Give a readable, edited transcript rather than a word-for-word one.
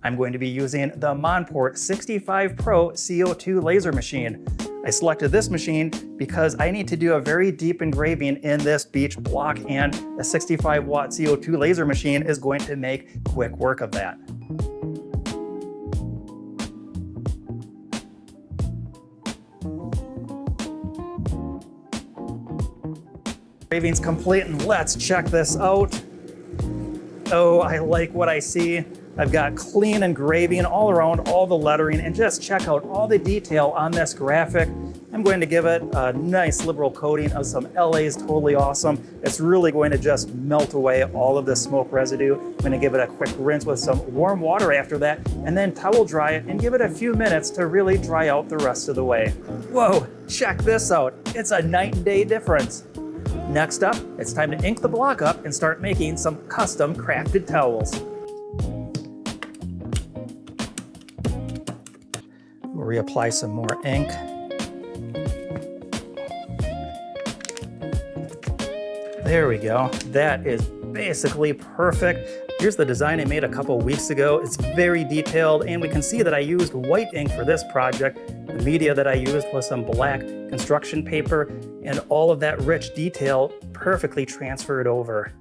I'm going to be using the Monport 65 Pro CO2 laser machine. I selected this machine because I need to do a very deep engraving in this beech block, and a 65 watt CO2 laser machine is going to make quick work of that. Engraving's complete, and let's check this out. Oh, I like what I see. I've got clean engraving all around, all the lettering, and just check out all the detail on this graphic. I'm going to give it a nice liberal coating of some LA's Totally Awesome. It's really going to just melt away all of the smoke residue. I'm going to give it a quick rinse with some warm water after that, and then towel dry it and give it a few minutes to really dry out the rest of the way. Whoa, check this out. It's a night and day difference. Next up, it's time to ink the block up and start making some custom crafted towels. We'll reapply some more ink. There we go. That is basically perfect. Here's the design I made a couple weeks ago. It's very detailed, and we can see that I used white ink for this project. The media that I used was some black construction paper, and all of that rich detail perfectly transferred over.